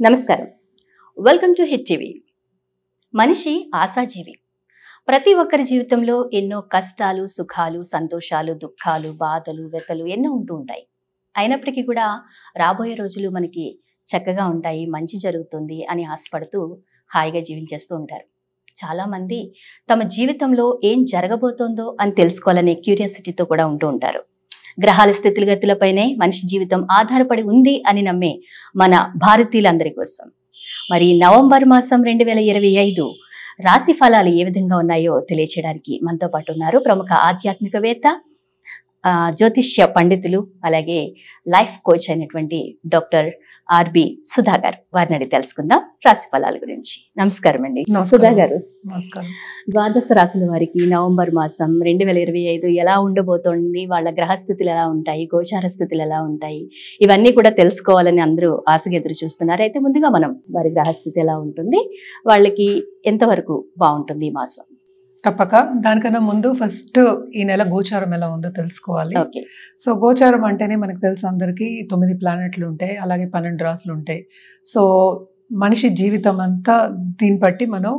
నమస్కారం. Welcome to hit TV. మనిషి ఆశాజీవి. ప్రతి ఒక్కరి జీవితంలో ఎన్నో కష్టాలు, సుఖాలు, సంతోషాలు, దుఃఖాలు, బాధలు, వ్యతలు ఎన్నో ఉంటూ ఉంటాయి. అయినప్పటికీ కూడా రాబోయే రోజులు మనకి చక్కగా ఉంటాయి, మంచి జరుగుతుంది అని ఆశపడుతూ హాయిగా జీవించేస్తూ ఉంటారు. చాలామంది తమ జీవితంలో ఏం జరగబోతోందో అని తెలుసుకోవాలనే క్యూరియాసిటీతో కూడా ఉంటూ ఉంటారు. గ్రహాల స్థితిగతులపైనే మనిషి జీవితం ఆధారపడి ఉంది అని నమ్మే మన భారతీయులందరి కోసం మరి నవంబర్ మాసం 2025 రాశి ఫలాలు ఏ విధంగా ఉన్నాయో తెలియచేయడానికి మనతో పాటు ఉన్నారు ప్రముఖ ఆధ్యాత్మికవేత్త, జ్యోతిష్య పండితులు, అలాగే లైఫ్ కోచ్ అయినటువంటి డాక్టర్ ఆర్బి సుధా గారు. వారిని అడిగి తెలుసుకుందాం రాశి ఫలాల గురించి. నమస్కారం అండి సుధా గారు. నమస్కారం. ద్వాదశ రాశుల వారికి నవంబర్ మాసం 2025 ఎలా ఉండబోతోంది, వాళ్ళ గ్రహస్థితులు ఎలా ఉంటాయి, గోచార స్థితులు ఎలా ఉంటాయి, ఇవన్నీ కూడా తెలుసుకోవాలని అందరూ ఆశగా ఎదురు చూస్తున్నారు. అయితే ముందుగా మనం వారి గ్రహస్థితి ఎలా ఉంటుంది, వాళ్ళకి ఎంతవరకు బాగుంటుంది ఈ మాసం? తప్పక. దానికన్నా ముందు ఫస్ట్ ఈ నెల గోచారం ఎలా ఉందో తెలుసుకోవాలి. ఓకే. సో గోచారం అంటేనే మనకు తెలుసు అందరికీ 9 ప్లానెట్లు ఉంటాయి, అలాగే 12 రాసులు ఉంటాయి. సో మనిషి జీవితం అంతా దీన్ని బట్టి మనం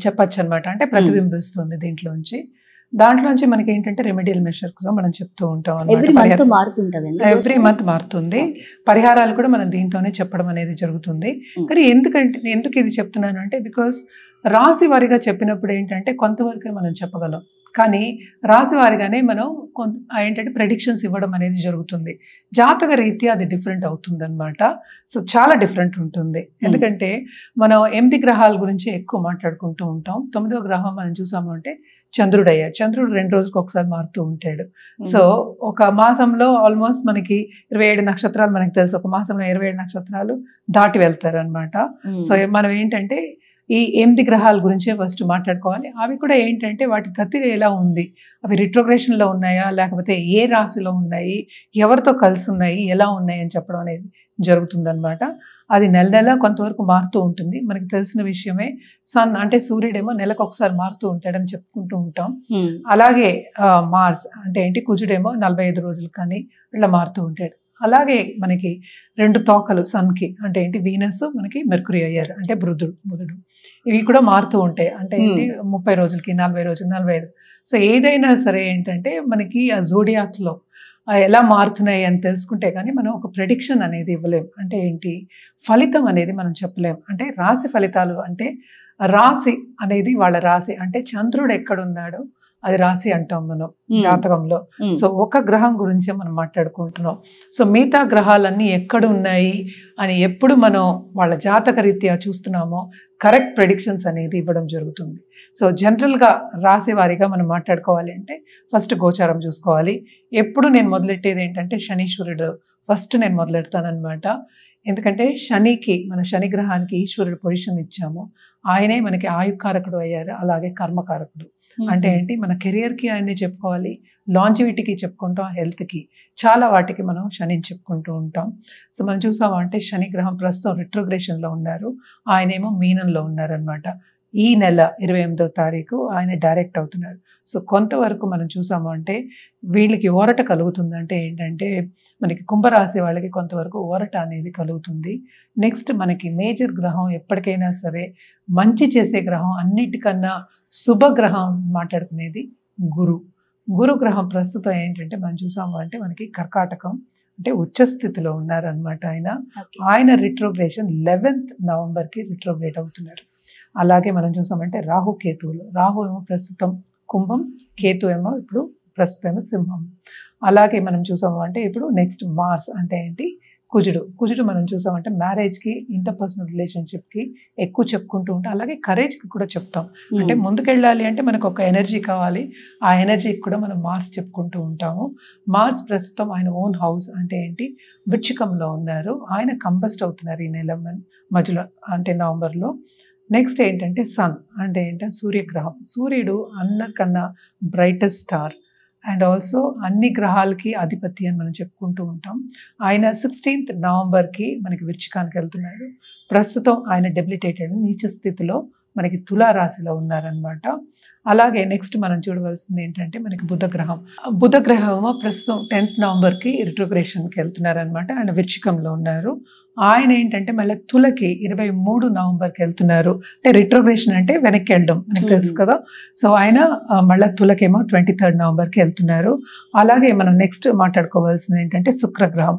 చెప్పచ్చు అనమాట. అంటే ప్రతిబింబిస్తుంది దీంట్లోంచి. దాంట్లోంచి మనకి ఏంటంటే రెమెడియల్ మెషర్ కోసం మనం చెప్తూ ఉంటాం అనమాట. ఎవ్రీ మంత్ మారుతుంది. పరిహారాలు కూడా మనం దీంతోనే చెప్పడం అనేది జరుగుతుంది. కానీ ఎందుకు ఇది చెప్తున్నాను అంటే, బికాస్ రాశి వారిగా చెప్పినప్పుడు ఏంటంటే కొంతవరకే మనం చెప్పగలం, కానీ రాశి వారిగానే మనం ఏంటంటే ప్రెడిక్షన్స్ ఇవ్వడం అనేది జరుగుతుంది. జాతక రీత్యా అది డిఫరెంట్ అవుతుంది అనమాట. సో చాలా డిఫరెంట్ ఉంటుంది. ఎందుకంటే మనం 8 గ్రహాల గురించి ఎక్కువ మాట్లాడుకుంటూ ఉంటాం. 9వ గ్రహం మనం చూసాము అంటే చంద్రుడు అయ్యాడు. చంద్రుడు 2 రోజులకు ఒకసారి మారుతూ ఉంటాడు. సో ఒక మాసంలో ఆల్మోస్ట్ మనకి 27 నక్షత్రాలు మనకి తెలుసు. ఒక మాసంలో 27 నక్షత్రాలు దాటి వెళ్తారు అనమాట. సో మనం ఏంటంటే ఈ 8 గ్రహాల గురించే ఫస్ట్ మాట్లాడుకోవాలి. అవి కూడా ఏంటంటే వాటి గతి ఎలా ఉంది, అవి రిట్రోగ్రేషన్లో ఉన్నాయా, లేకపోతే ఏ రాశిలో ఉన్నాయి, ఎవరితో కలిసి ఉన్నాయి, ఎలా ఉన్నాయి అని చెప్పడం అనేది జరుగుతుందన్నమాట. అది నెల నెల కొంతవరకు మారుతూ ఉంటుంది. మనకి తెలిసిన విషయమే. సన్ అంటే సూర్యుడేమో నెలకు ఒకసారి మారుతూ ఉంటాడని చెప్పుకుంటూ ఉంటాం. అలాగే మార్స్ అంటే ఏంటి, కుజుడేమో 45 రోజులు కానీ ఇట్లా మారుతూ ఉంటాడు. అలాగే మనకి 2 తోకలు సన్కి అంటే ఏంటి, వీనస్, మనకి మెర్కురీ అయ్యారు అంటే బుధుడు. ఇవి కూడా మారుతూ ఉంటాయి. అంటే ఏంటి, 30 రోజులకి, 40 రోజులు, 45. సో ఏదైనా సరే ఏంటంటే మనకి ఆ జోడియాక్లో ఎలా మారుతున్నాయి అని తెలుసుకుంటే కానీ మనం ఒక ప్రెడిక్షన్ అనేది ఇవ్వలేం. అంటే ఏంటి, ఫలితం అనేది మనం చెప్పలేం. అంటే రాశి ఫలితాలు అంటే రాశి అనేది వాళ్ళ రాశి అంటే చంద్రుడు ఎక్కడున్నాడో అది రాశి అంటాం మనం జాతకంలో. సో ఒక గ్రహం గురించే మనం మాట్లాడుకుంటున్నాం. సో మిగతా గ్రహాలన్నీ ఎక్కడ ఉన్నాయి అని ఎప్పుడు మనం వాళ్ళ జాతక రీత్యా చూస్తున్నామో కరెక్ట్ ప్రెడిక్షన్స్ అనేది ఇవ్వడం జరుగుతుంది. సో జనరల్గా రాశి వారిగా మనం మాట్లాడుకోవాలి అంటే ఫస్ట్ గోచారం చూసుకోవాలి. ఎప్పుడు నేను మొదలెట్టేది ఏంటంటే శనీశ్వరుడు ఫస్ట్ నేను మొదలెడతానమాట. ఎందుకంటే శనికి, మన శని గ్రహానికి ఈశ్వరుడు పొజిషన్ ఇచ్చాము. ఆయనే మనకి ఆయుకారకుడు అయ్యారు, అలాగే కర్మకారకుడు. అంటే ఏంటి, మన కెరియర్కి ఆయన్ని చెప్పుకోవాలి, లాంజివిటీకి చెప్పుకుంటాం, హెల్త్కి, చాలా వాటికి మనం శనిని చెప్పుకుంటూ ఉంటాం. సో మనం చూసాము అంటే శని గ్రహం ప్రస్తుతం రిట్రోగ్రేషన్లో ఉన్నారు, ఆయనేమో మీనంలో ఉన్నారనమాట. ఈ నెల 28వ తారీఖు ఆయన డైరెక్ట్ అవుతున్నారు. సో కొంతవరకు మనం చూసాము అంటే వీళ్ళకి ఊరట కలుగుతుంది. అంటే ఏంటంటే మనకి కుంభరాశి వాళ్ళకి కొంతవరకు ఊరట అనేది కలుగుతుంది. నెక్స్ట్ మనకి మేజర్ గ్రహం ఎప్పటికైనా సరే మంచి చేసే గ్రహం, అన్నిటికన్నా శుభగ్రహం మాట్లాడుకునేది గురు గ్రహం. ప్రస్తుతం ఏంటంటే మనం చూసాము అంటే మనకి కర్కాటకం అంటే ఉచ్చస్థితిలో ఉన్నారనమాట. ఆయన రిట్రోగ్రేషన్ 11th నవంబర్కి రిట్రోగ్రేట్ అవుతున్నారు. అలాగే మనం చూసామంటే రాహుకేతువులు. రాహు ఏమో ప్రస్తుతం కుంభం, కేతు ఏమో ఇప్పుడు ప్రస్తుతం ఏమో సింహం. అలాగే మనం చూసాము అంటే ఇప్పుడు నెక్స్ట్ మార్స్ అంటే ఏంటి, కుజుడు మనం చూసామంటే మ్యారేజ్కి, ఇంటర్పర్సనల్ రిలేషన్షిప్కి ఎక్కువ చెప్పుకుంటూ ఉంటాం. అలాగే కరేజ్కి కూడా చెప్తాం. అంటే ముందుకెళ్ళాలి అంటే మనకు ఒక ఎనర్జీ కావాలి, ఆ ఎనర్జీకి కూడా మనం మార్స్ చెప్పుకుంటూ ఉంటాము. మార్స్ ప్రస్తుతం ఆయన ఓన్ హౌస్ అంటే ఏంటి, వృశ్చికంలో ఉన్నారు. ఆయన కంబస్ట్ అవుతున్నారు ఈ నెల మధ్యలో అంటే నవంబర్లో. నెక్స్ట్ ఏంటంటే సన్ అంటే ఏంటంటే సూర్యగ్రహం. సూర్యుడు అందరికన్నా బ్రైటెస్ట్ స్టార్ అండ్ ఆల్సో అన్ని గ్రహాలకి అధిపతి అని మనం చెప్పుకుంటూ ఉంటాం. ఆయన 16th నవంబర్కి మనకి వృశ్చికానికి వెళ్తున్నాడు. ప్రస్తుతం ఆయన డెబిలిటేటెడ్ నీచ స్థితిలో మనకి తులారాశిలో ఉన్నారనమాట. అలాగే నెక్స్ట్ మనం చూడవలసింది ఏంటంటే మనకి బుధ గ్రహం ప్రస్తుతం 10th నవంబర్కి రిట్రోగ్రేషన్కి వెళ్తున్నారు అనమాట. ఆయన వృశ్చికంలో ఉన్నారు. ఆయన ఏంటంటే మళ్ళీ తులకి 23 నవంబర్కి వెళ్తున్నారు. అంటే రిట్రోగ్రేషన్ అంటే వెనక్కి వెళ్ళడం మనకు తెలుసు కదా. సో ఆయన మళ్ళీ తులకేమో 23rd నవంబర్కి వెళ్తున్నారు. అలాగే మనం నెక్స్ట్ మాట్లాడుకోవాల్సింది ఏంటంటే శుక్రగ్రహం.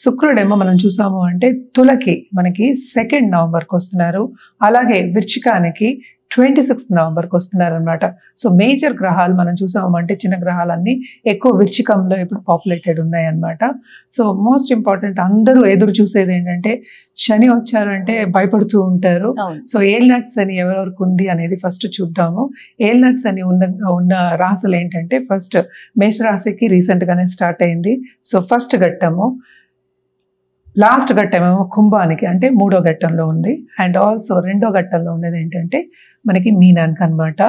శుక్రుడేమో మనం చూసాము అంటే తులకి మనకి 2nd నవంబర్కి వస్తున్నారు. అలాగే వృశ్చికానికి 26th నవంబర్కి వస్తున్నారు అనమాట. సో మేజర్ గ్రహాలు మనం చూసాము అంటే చిన్న గ్రహాలన్నీ ఎక్కువ వృశ్చికంలో ఇప్పుడు పాపులేటెడ్ ఉన్నాయన్నమాట. సో మోస్ట్ ఇంపార్టెంట్ అందరూ ఎదురు చూసేది ఏంటంటే శని వచ్చారంటే భయపడుతూ ఉంటారు. సో ఏల్నట్స్ అని ఎవరెవరికి ఉంది అనేది ఫస్ట్ చూద్దాము. ఏల్నట్స్ అని ఉన్న రాశులు ఏంటంటే ఫస్ట్ మేషరాశికి రీసెంట్గానే స్టార్ట్ అయింది. సో ఫస్ట్ ఘట్టము, లాస్ట్ ఘట్టం ఏమో కుంభానికి అంటే 3వ ఘట్టంలో ఉంది. అండ్ ఆల్సో 2వ ఘట్టంలో ఉన్నది ఏంటంటే మనకి మీనానికి అనమాట.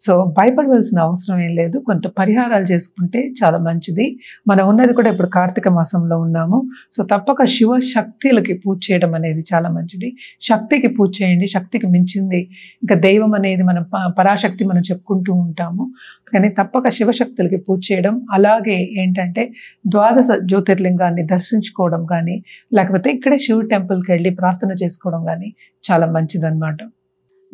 సో భయపడవలసిన అవసరం ఏం లేదు. కొంత పరిహారాలు చేసుకుంటే చాలా మంచిది. మనం ఉన్నది కూడా ఇప్పుడు కార్తీక మాసంలో ఉన్నాము. సో తప్పక శివ శక్తులకి పూజ చేయడం అనేది చాలా మంచిది. శక్తికి పూజ చేయండి. శక్తికి మించింది ఇంకా దైవం అనేది మనం పరాశక్తి మనం చెప్పుకుంటూ ఉంటాము. కానీ తప్పక శివశక్తులకి పూజ చేయడం, అలాగే ఏంటంటే ద్వాదశ జ్యోతిర్లింగాన్ని దర్శించుకోవడం కానీ, లేకపోతే ఇక్కడే శివ టెంపుల్కి వెళ్ళి ప్రార్థన చేసుకోవడం కానీ చాలా మంచిదన్నమాట.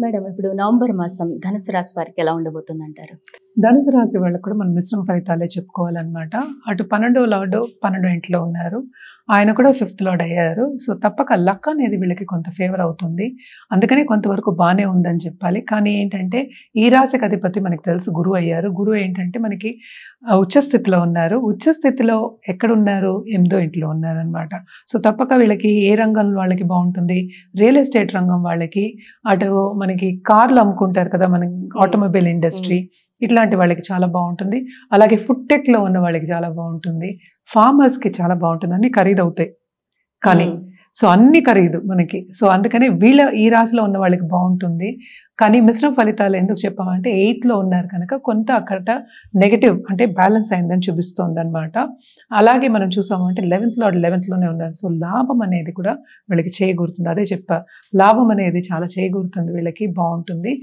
మేడం, ఇప్పుడు నవంబర్ మాసం ధనుసు రాశి వారికి ఎలా ఉండబోతుంది అంటారు? ధనుసు రాశి వాళ్ళకు కూడా మనం మిశ్రమ ఫలితాలే చెప్పుకోవాలన్నమాట. అటు 12వ లార్డు 12 ఇంట్లో ఉన్నారు. ఆయన కూడా 5th లార్డ్ అయ్యారు. సో తప్పక లక్ అనేది వీళ్ళకి కొంత ఫేవర్ అవుతుంది. అందుకనే కొంతవరకు బాగానే ఉందని చెప్పాలి. కానీ ఏంటంటే ఈ రాశికి అధిపతి మనకి తెలుసు గురువు అయ్యారు. గురువు ఏంటంటే మనకి ఉచ్చస్థితిలో ఉన్నారు. ఉచ్చస్థితిలో ఎక్కడున్నారు? 8వ ఇంట్లో ఉన్నారనమాట. సో తప్పక వీళ్ళకి ఏ రంగం వాళ్ళకి బాగుంటుంది? రియల్ ఎస్టేట్ రంగం వాళ్ళకి, అటు మనకి కార్లు అమ్ముకుంటారు కదా, మన ఆటోమొబైల్ ఇండస్ట్రీ, ఇట్లాంటి వాళ్ళకి చాలా బాగుంటుంది. అలాగే ఫుడ్ టెక్లో ఉన్న వాళ్ళకి చాలా బాగుంటుంది. ఫార్మర్స్కి చాలా బాగుంటుంది. అన్ని ఖరీదు అవుతాయి కానీ సో అన్ని ఖరీదు మనకి. సో అందుకనే ఈ రాశిలో ఉన్న వాళ్ళకి బాగుంటుంది. కానీ మిశ్రమ ఫలితాలు ఎందుకు చెప్పామంటే 8th లో ఉన్నారు కనుక కొంత అక్కడ నెగటివ్ అంటే బ్యాలెన్స్ అయిందని చూపిస్తోంది అనమాట. అలాగే మనం చూసామంటే 11th లార్డ్ 11th లోనే ఉన్నారు. సో లాభం అనేది కూడా వీళ్ళకి చేకూరుతుంది. అదే చెప్పా, లాభం అనేది చాలా చేకూరుతుంది వీళ్ళకి, బాగుంటుంది.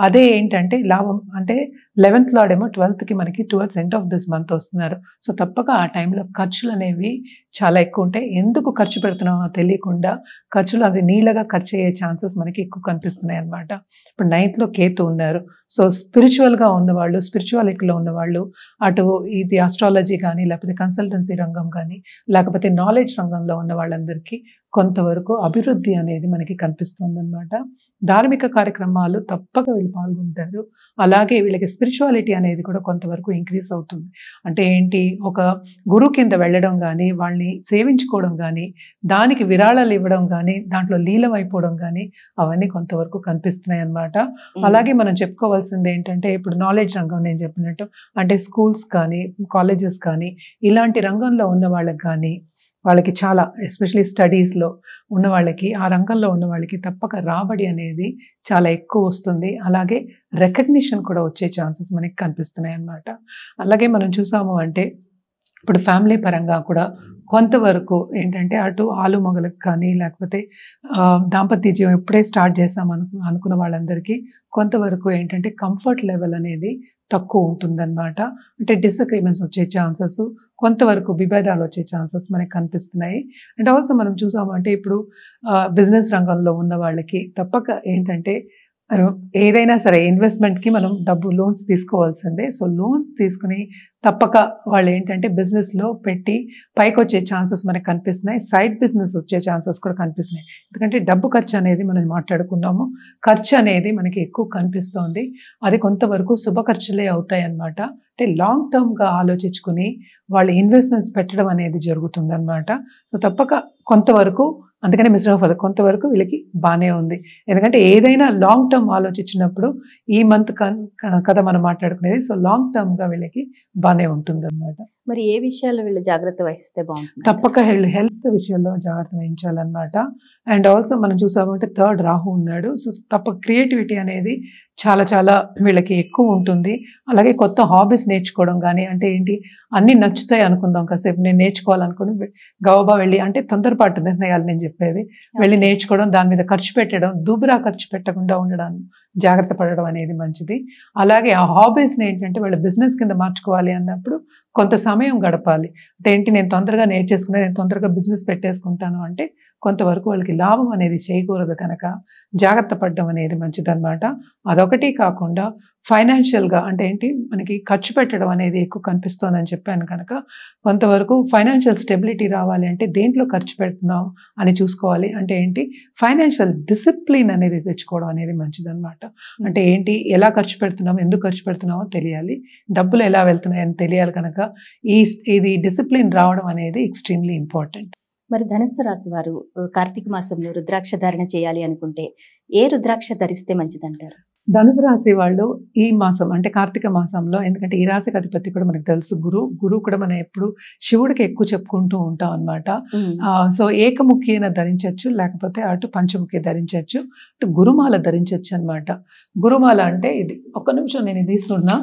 అదే ఏంటంటే లాభం అంటే 11th లార్డ్ ఏమో 12th కి మనకి towards end of this month వస్తున్నారు. సో తప్పక ఆ టైంలో ఖర్చులు అనేవి చాలా ఎక్కువ ఉంటాయి. ఎందుకు ఖర్చు పెడుతున్నామో తెలియకుండా ఖర్చులు అది నీళ్ళగా ఖర్చు అయ్యే ఛాన్సెస్ మనకి ఎక్కువ కనిపిస్తున్నాయి అనమాట. ఇప్పుడు 9th లో కేతు ఉన్నారు. సో స్పిరిచువల్గా ఉన్నవాళ్ళు, స్పిరిచువాలిటీలో ఉన్నవాళ్ళు, అటు ఇది ఆస్ట్రాలజీ కానీ, లేకపోతే కన్సల్టెన్సీ రంగం కానీ, లేకపోతే నాలెడ్జ్ రంగంలో ఉన్న వాళ్ళందరికీ కొంతవరకు అభివృద్ధి అనేది మనకి కనిపిస్తుంది అనమాట. ధార్మిక కార్యక్రమాలు తప్పక వీళ్ళు పాల్గొంటారు. అలాగే వీళ్ళకి స్పిరిచువాలిటీ అనేది కూడా కొంతవరకు ఇంక్రీజ్ అవుతుంది. అంటే ఏంటి, ఒక గురువు కింద వెళ్ళడం కానీ, వాళ్ళని సేవించుకోవడం కానీ, దానికి విరాళాలు ఇవ్వడం కానీ, దాంట్లో లీలం అయిపోవడం కానీ, అవన్నీ కొంతవరకు కనిపిస్తున్నాయి అన్నమాట. అలాగే మనం చెప్పుకోవాల్సింది ఏంటంటే ఇప్పుడు నాలెడ్జ్ రంగం నేను చెప్పినట్టు అంటే స్కూల్స్ కానీ, కాలేజెస్ కానీ, ఇలాంటి రంగంలో ఉన్న వాళ్ళకి కానీ వాళ్ళకి చాలా ఎస్పెషలీ స్టడీస్లో ఉన్న వాళ్ళకి, ఆ రంగంలో ఉన్న వాళ్ళకి తప్పక రాబడి అనేది చాలా ఎక్కువ వస్తుంది. అలాగే రికగ్నిషన్ కూడా వచ్చే ఛాన్సెస్ మనకి కనిపిస్తున్నాయి అన్నమాట. అలాగే మనం చూసాము అంటే ఇప్పుడు ఫ్యామిలీ పరంగా కూడా కొంతవరకు ఏంటంటే అటు ఆలు మొగలకు కానీ, లేకపోతే దాంపత్య జీవం ఎప్పుడే స్టార్ట్ చేసాం అనుకున్న వాళ్ళందరికీ కొంతవరకు ఏంటంటే కంఫర్ట్ లెవెల్ అనేది తక్కువ ఉంటుందన్నమాట. అంటే డిసగ్రీమెంట్స్ వచ్చే ఛాన్సెస్, కొంతవరకు విభేదాలు వచ్చే ఛాన్సెస్ మనకి కనిపిస్తున్నాయి. అండ్ ఆల్సో మనం చూసాము అంటే ఇప్పుడు బిజినెస్ రంగంలో ఉన్న వాళ్ళకి తప్పక ఏంటంటే ఏదైనా సరే ఇన్వెస్ట్మెంట్కి మనం లోన్స్ తీసుకోవాల్సిందే. సో లోన్స్ తీసుకుని తప్పక వాళ్ళు ఏంటంటే బిజినెస్లో పెట్టి పైకి వచ్చే ఛాన్సెస్ మనకి కనిపిస్తున్నాయి. సైడ్ బిజినెస్ వచ్చే ఛాన్సెస్ కూడా కనిపిస్తున్నాయి. ఎందుకంటే డబ్బు ఖర్చు అనేది మనం మాట్లాడుకున్నాము, ఖర్చు అనేది మనకి ఎక్కువ కనిపిస్తోంది. అది కొంతవరకు శుభ ఖర్చులే అవుతాయి అన్నమాట. అంటే లాంగ్ టర్మ్గా ఆలోచించుకుని వాళ్ళు ఇన్వెస్ట్మెంట్స్ పెట్టడం అనేది జరుగుతుంది అన్నమాట. సో తప్పక కొంతవరకు, అందుకనే మిశ్రమ ఫలం కొంతవరకు వీళ్ళకి బాగానే ఉంది. ఎందుకంటే ఏదైనా లాంగ్ టర్మ్ ఆలోచించినప్పుడు ఈ మంత్ కదా మనం మాట్లాడుకునేది. సో లాంగ్ టర్మ్గా వీళ్ళకి బాగానే ఉంటుంది అన్నమాట. మరి ఏ విషయాల్లో వీళ్ళు జాగ్రత్త వహిస్తే బాగుంటుంది? తప్పక హెల్త్ విషయంలో జాగ్రత్త వహించాలన్నమాట. అండ్ ఆల్సో మనం చూసామంటే 3rd రాహు ఉన్నాడు. సో తప్పక క్రియేటివిటీ అనేది చాలా చాలా వీళ్ళకి ఎక్కువ ఉంటుంది. అలాగే కొత్త హాబీస్ నేర్చుకోవడం కానీ, అంటే ఏంటి అన్నీ నచ్చుతాయి అనుకుందాం, కాసేపు నేను నేర్చుకోవాలనుకుని గవబా వెళ్ళి, అంటే తొందరపాటు నిర్ణయాలు నేను చెప్పేది, వెళ్ళి నేర్చుకోవడం, దాని మీద ఖర్చు పెట్టడం, దుబురా ఖర్చు పెట్టకుండా ఉండడం జాగ్రత్త పడడం అనేది మంచిది. అలాగే ఆ హాబీస్ని ఏంటంటే వాళ్ళ బిజినెస్ కింద మార్చుకోవాలి అన్నప్పుడు కొంత సమయం గడపాలి. అదేంటి నేను తొందరగా నేర్చేసుకున్నా, నేను తొందరగా బిజినెస్ పెట్టేసుకుంటాను అంటే కొంతవరకు వాళ్ళకి లాభం అనేది చేయకూడదు కనుక జాగ్రత్త పడడం అనేది మంచిదన్నమాట. అదొకటి కాకుండా ఫైనాన్షియల్గా అంటే ఏంటి మనకి ఖర్చు పెట్టడం అనేది ఎక్కువ కనిపిస్తోందని చెప్పాను కనుక కొంతవరకు ఫైనాన్షియల్ స్టెబిలిటీ రావాలి అంటే దేంట్లో ఖర్చు పెడుతున్నాం అని చూసుకోవాలి. అంటే ఏంటి ఫైనాన్షియల్ డిసిప్లిన్ అనేది తెచ్చుకోవడం అనేది మంచిదన్నమాట. అంటే ఏంటి ఎలా ఖర్చు పెడుతున్నామో, ఎందుకు ఖర్చు పెడుతున్నామో తెలియాలి, డబ్బులు ఎలా వెళ్తున్నాయని తెలియాలి కనుక ఇది డిసిప్లిన్ రావడం అనేది ఎక్స్ట్రీమ్లీ ఇంపార్టెంట్. మరి ధనుస్సు రాశి వారు కార్తీక మాసంలో రుద్రాక్ష ధారణ చేయాలి అనుకుంటే ఏ రుద్రాక్ష ధరిస్తే మంచిదంటారు? ధనుసు రాశి వాళ్ళు ఈ మాసం అంటే కార్తీక మాసంలో, ఎందుకంటే ఈ రాశికి అధిపతి కూడా మనకు తెలుసు గురువు కూడా మనం ఎప్పుడు శివుడికి ఎక్కువ చెప్పుకుంటూ ఉంటాం అనమాట. సో ఏకముఖి అయినా ధరించవచ్చు, లేకపోతే అటు పంచముఖి ధరించవచ్చు, అటు గురుమాల ధరించవచ్చు అనమాట. గురుమాల అంటే ఇది ఒక్క నిమిషం నేను ఇది తీసుకున్నా.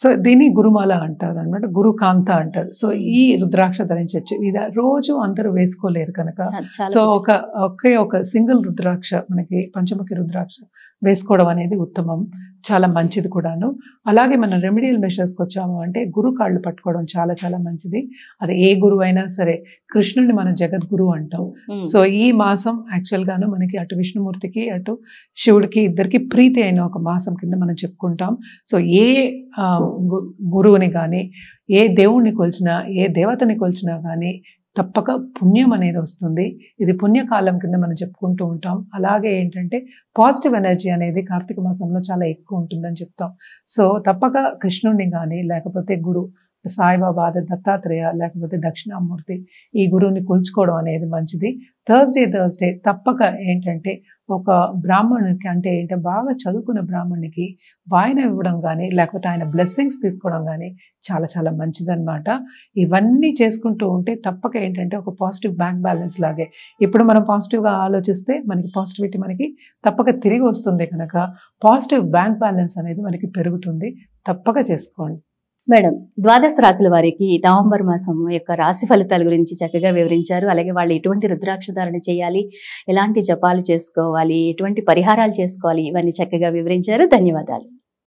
సో దీన్ని గురుమాల అంటారు అనమాట, గురుకాంత అంటారు. సో ఈ రుద్రాక్ష ధరించవచ్చు. ఇది రోజు అందరూ వేసుకోలేరు కనుక సో ఒక సింగిల్ రుద్రాక్ష మనకి పంచముఖి రుద్రాక్ష వేసుకోవడం అనేది ఉత్తమం, చాలా మంచిది కూడాను. అలాగే మనం రెమెడియల్ మెషర్స్కి వచ్చాము అంటే గురు కాళ్ళు పట్టుకోవడం చాలా చాలా మంచిది. అది ఏ గురువు అయినా సరే, కృష్ణుడిని మనం జగద్గురు అంటాం. సో ఈ మాసం యాక్చువల్గాను మనకి అటు విష్ణుమూర్తికి అటు శివుడికి ఇద్దరికి ప్రీతి అయిన ఒక మాసం కింద మనం చెప్పుకుంటాం. సో ఏ గురువుని కానీ, ఏ దేవుణ్ణి కొలిచినా, ఏ దేవతని కొలిచినా కానీ తప్పక పుణ్యం అనేది వస్తుంది. ఇది పుణ్యకాలం కింద మనం చెప్పుకుంటూ ఉంటాం. అలాగే ఏంటంటే పాజిటివ్ ఎనర్జీ అనేది కార్తీక మాసంలో చాలా ఎక్కువ ఉంటుందని చెప్తాం. సో తప్పక కృష్ణుడిని కానీ, లేకపోతే గురు సాయిబాబా, దత్తాత్రేయ, లేకపోతే దక్షిణామూర్తి, ఈ గురువుని కొలుచుకోవడం అనేది మంచిది. థర్స్డే తప్పక ఏంటంటే ఒక బ్రాహ్మణునికి అంటే ఏంటంటే బాగా చదువుకున్న బ్రాహ్మణునికి వాయనం ఇవ్వడం కానీ, లేకపోతే ఆయన బ్లెస్సింగ్స్ తీసుకోవడం కానీ చాలా చాలా మంచిదన్నమాట. ఇవన్నీ చేసుకుంటూ ఉంటే తప్పక ఏంటంటే ఒక పాజిటివ్ బ్యాంక్ బ్యాలెన్స్ లాగే, ఇప్పుడు మనం పాజిటివ్గా ఆలోచిస్తే మనకి పాజిటివిటీ మనకి తప్పక తిరిగి వస్తుంది కనుక పాజిటివ్ బ్యాంక్ బ్యాలెన్స్ అనేది మనకి పెరుగుతుంది. తప్పక చేసుకోండి. మేడం, ద్వాదశ రాశుల వారికి నవంబర్ మాసం యొక్క రాశి ఫలితాల గురించి చక్కగా వివరించారు. అలాగే వాళ్ళు ఎటువంటి రుద్రాక్ష ధారణ చేయాలి, ఎలాంటి జపాలు చేసుకోవాలి, ఎటువంటి పరిహారాలు చేసుకోవాలి, ఇవన్నీ చక్కగా వివరించారు. ధన్యవాదాలు.